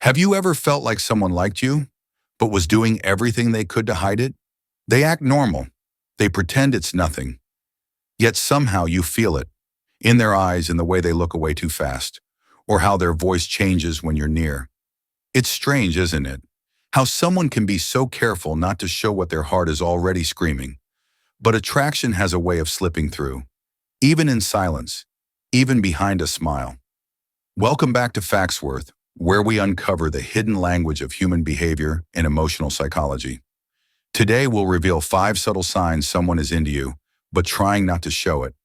Have you ever felt like someone liked you, but was doing everything they could to hide it? They act normal. They pretend it's nothing. Yet somehow you feel it, in their eyes, in the way they look away too fast, or how their voice changes when you're near. It's strange, isn't it? How someone can be so careful not to show what their heart is already screaming. But attraction has a way of slipping through, even in silence, even behind a smile. Welcome back to Factsworth, where we uncover the hidden language of human behavior and emotional psychology. Today, we'll reveal 5 subtle signs someone is into you, but trying not to show it.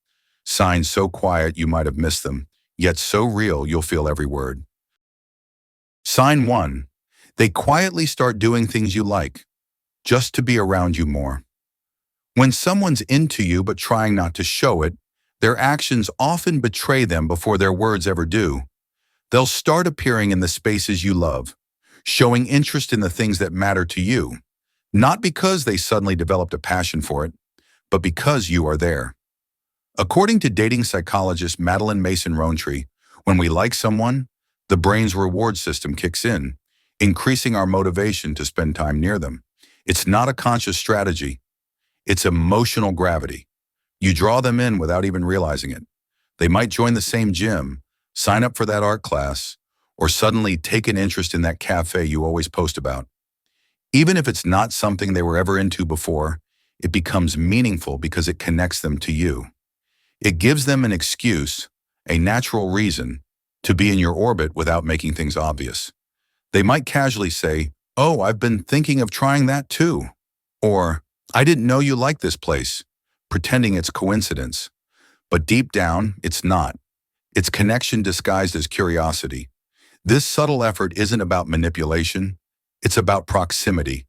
Signs so quiet you might have missed them, yet so real you'll feel every word. Sign 1. They quietly start doing things you like, just to be around you more. When someone's into you but trying not to show it, their actions often betray them before their words ever do. They'll start appearing in the spaces you love, showing interest in the things that matter to you, not because they suddenly developed a passion for it, but because you are there. According to dating psychologist Madeline Mason-Rowntree, when we like someone, the brain's reward system kicks in, increasing our motivation to spend time near them. It's not a conscious strategy. It's emotional gravity. You draw them in without even realizing it. They might join the same gym, sign up for that art class, or suddenly take an interest in that cafe you always post about. Even if it's not something they were ever into before, it becomes meaningful because it connects them to you. It gives them an excuse, a natural reason, to be in your orbit without making things obvious. They might casually say, "Oh, I've been thinking of trying that too." Or, "I didn't know you liked this place," pretending it's coincidence. But deep down, it's not. It's connection disguised as curiosity. This subtle effort isn't about manipulation. It's about proximity.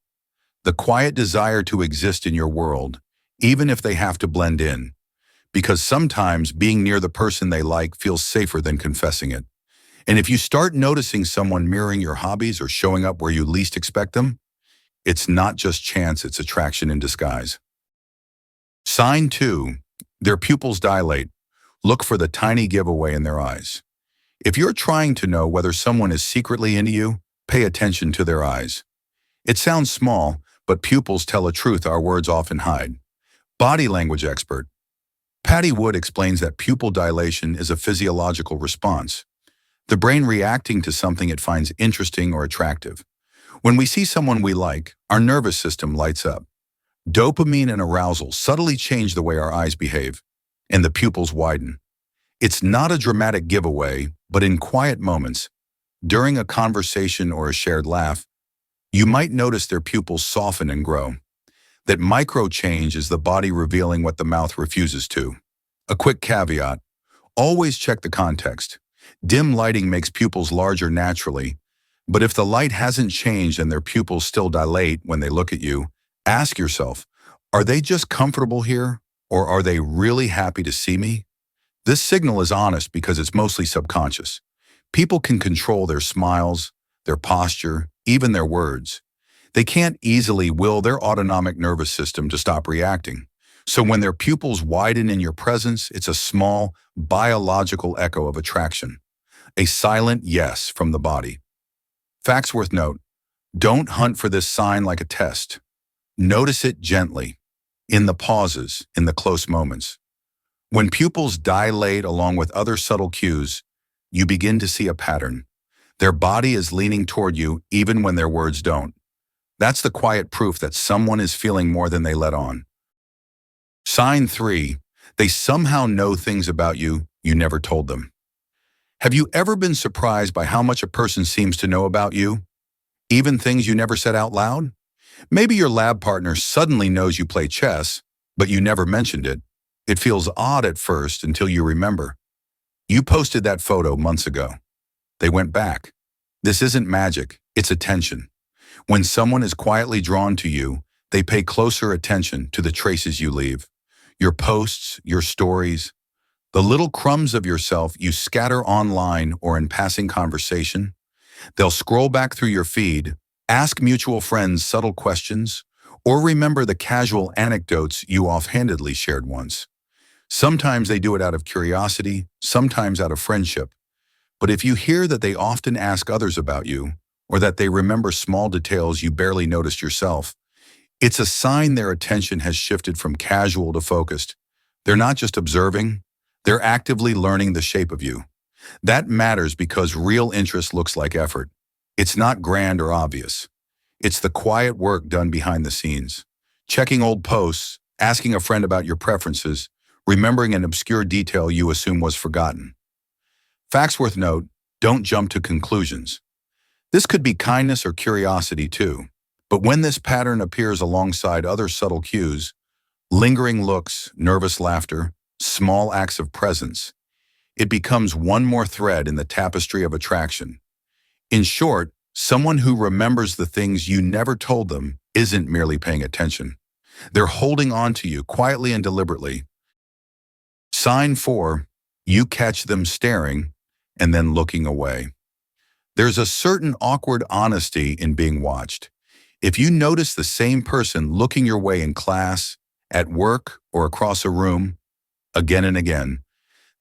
The quiet desire to exist in your world, even if they have to blend in. Because sometimes being near the person they like feels safer than confessing it. And if you start noticing someone mirroring your hobbies or showing up where you least expect them, it's not just chance, it's attraction in disguise. Sign 2. Their pupils dilate. Look for the tiny giveaway in their eyes. If you're trying to know whether someone is secretly into you, pay attention to their eyes. It sounds small, but pupils tell a truth our words often hide. Body language expert Patty Wood explains that pupil dilation is a physiological response, the brain reacting to something it finds interesting or attractive. When we see someone we like, our nervous system lights up. Dopamine and arousal subtly change the way our eyes behave, and the pupils widen. It's not a dramatic giveaway, but in quiet moments, during a conversation or a shared laugh, you might notice their pupils soften and grow. That micro change is the body revealing what the mouth refuses to. A quick caveat: always check the context. Dim lighting makes pupils larger naturally, but if the light hasn't changed and their pupils still dilate when they look at you, ask yourself, are they just comfortable here, or are they really happy to see me? This signal is honest because it's mostly subconscious. People can control their smiles, their posture, even their words. They can't easily will their autonomic nervous system to stop reacting. So when their pupils widen in your presence, it's a small, biological echo of attraction. A silent yes from the body. Factsworth note: don't hunt for this sign like a test. Notice it gently, in the pauses, in the close moments. When pupils dilate along with other subtle cues, you begin to see a pattern. Their body is leaning toward you even when their words don't. That's the quiet proof that someone is feeling more than they let on. Sign 3. They somehow know things about you you never told them. Have you ever been surprised by how much a person seems to know about you? Even things you never said out loud? Maybe your lab partner suddenly knows you play chess, but you never mentioned it. It feels odd at first until you remember. You posted that photo months ago. They went back. This isn't magic, it's attention. When someone is quietly drawn to you, they pay closer attention to the traces you leave. Your posts, your stories, the little crumbs of yourself you scatter online or in passing conversation. They'll scroll back through your feed, ask mutual friends subtle questions, or remember the casual anecdotes you offhandedly shared once. Sometimes they do it out of curiosity, sometimes out of friendship. But if you hear that they often ask others about you, or that they remember small details you barely noticed yourself. It's a sign their attention has shifted from casual to focused. They're not just observing, they're actively learning the shape of you. That matters because real interest looks like effort. It's not grand or obvious. It's the quiet work done behind the scenes. Checking old posts, asking a friend about your preferences, remembering an obscure detail you assume was forgotten. Factsworth note, don't jump to conclusions. This could be kindness or curiosity too. But when this pattern appears alongside other subtle cues, lingering looks, nervous laughter, small acts of presence, it becomes one more thread in the tapestry of attraction. In short, someone who remembers the things you never told them isn't merely paying attention. They're holding on to you quietly and deliberately. Sign 4, you catch them staring and then looking away. There's a certain awkward honesty in being watched. If you notice the same person looking your way in class, at work, or across a room, again and again,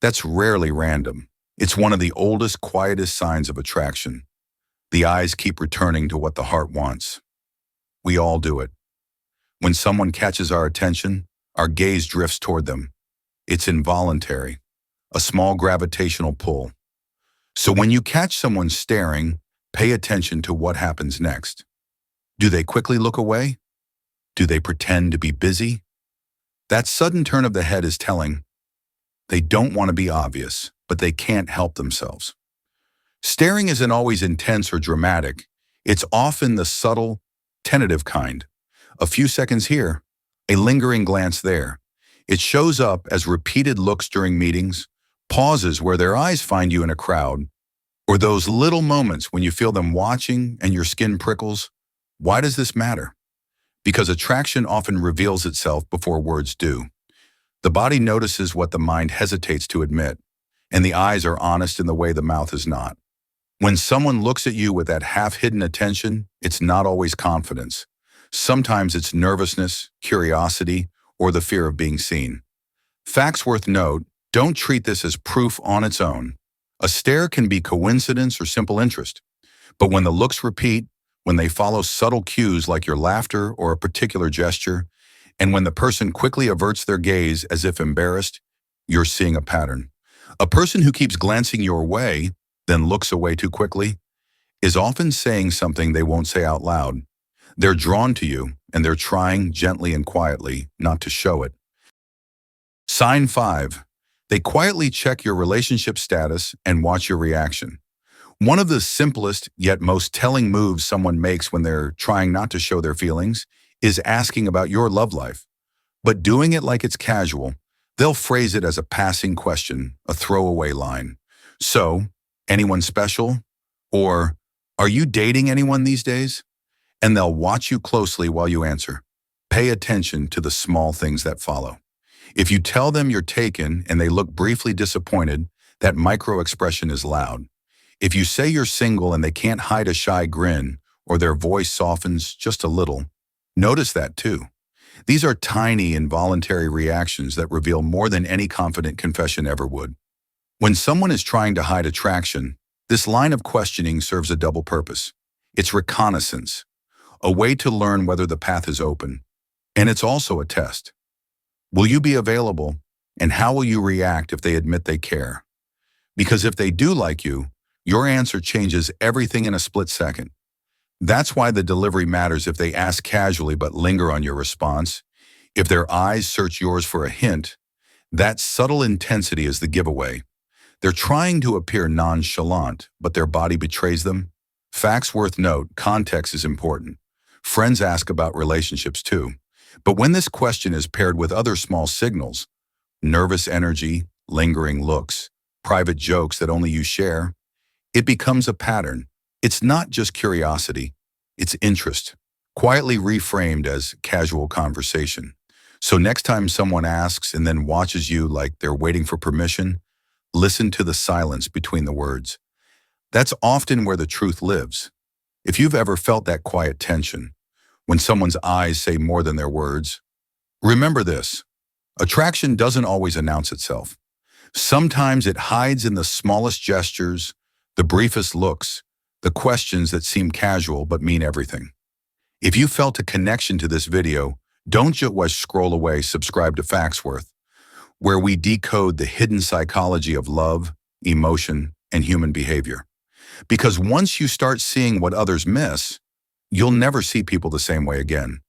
that's rarely random. It's one of the oldest, quietest signs of attraction. The eyes keep returning to what the heart wants. We all do it. When someone catches our attention, our gaze drifts toward them. It's involuntary, a small gravitational pull. So when you catch someone staring, pay attention to what happens next. Do they quickly look away? Do they pretend to be busy? That sudden turn of the head is telling. They don't want to be obvious, but they can't help themselves. Staring isn't always intense or dramatic. It's often the subtle, tentative kind. A few seconds here, a lingering glance there. It shows up as repeated looks during meetings, pauses where their eyes find you in a crowd, or those little moments when you feel them watching and your skin prickles. Why does this matter? Because attraction often reveals itself before words do. The body notices what the mind hesitates to admit, and the eyes are honest in the way the mouth is not. When someone looks at you with that half-hidden attention, it's not always confidence. Sometimes it's nervousness, curiosity, or the fear of being seen. Factsworth note, don't treat this as proof on its own. A stare can be coincidence or simple interest. But when the looks repeat, when they follow subtle cues like your laughter or a particular gesture, and when the person quickly averts their gaze as if embarrassed, you're seeing a pattern. A person who keeps glancing your way, then looks away too quickly, is often saying something they won't say out loud. They're drawn to you, and they're trying gently and quietly not to show it. Sign 5. They quietly check your relationship status and watch your reaction. One of the simplest yet most telling moves someone makes when they're trying not to show their feelings is asking about your love life. But doing it like it's casual, they'll phrase it as a passing question, a throwaway line. So, anyone special? Or, are you dating anyone these days? And they'll watch you closely while you answer. Pay attention to the small things that follow. If you tell them you're taken and they look briefly disappointed, that micro-expression is loud. If you say you're single and they can't hide a shy grin, or their voice softens just a little, notice that too. These are tiny, involuntary reactions that reveal more than any confident confession ever would. When someone is trying to hide attraction, this line of questioning serves a double purpose. It's reconnaissance, a way to learn whether the path is open. And it's also a test. Will you be available, and how will you react if they admit they care? Because if they do like you, your answer changes everything in a split second. That's why the delivery matters. If they ask casually but linger on your response, if their eyes search yours for a hint, that subtle intensity is the giveaway. They're trying to appear nonchalant, but their body betrays them. Factsworth note, context is important. Friends ask about relationships too. But when this question is paired with other small signals, nervous energy, lingering looks, private jokes that only you share, it becomes a pattern. It's not just curiosity, it's interest, quietly reframed as casual conversation. So next time someone asks and then watches you like they're waiting for permission, listen to the silence between the words. That's often where the truth lives. If you've ever felt that quiet tension, when someone's eyes say more than their words, remember this: attraction doesn't always announce itself. Sometimes it hides in the smallest gestures, the briefest looks, The questions that seem casual but mean everything. If you felt a connection to this video, don't just scroll away. Subscribe to Factsworth, where we decode the hidden psychology of love, emotion, and human behavior. Because once you start seeing what others miss, you'll never see people the same way again.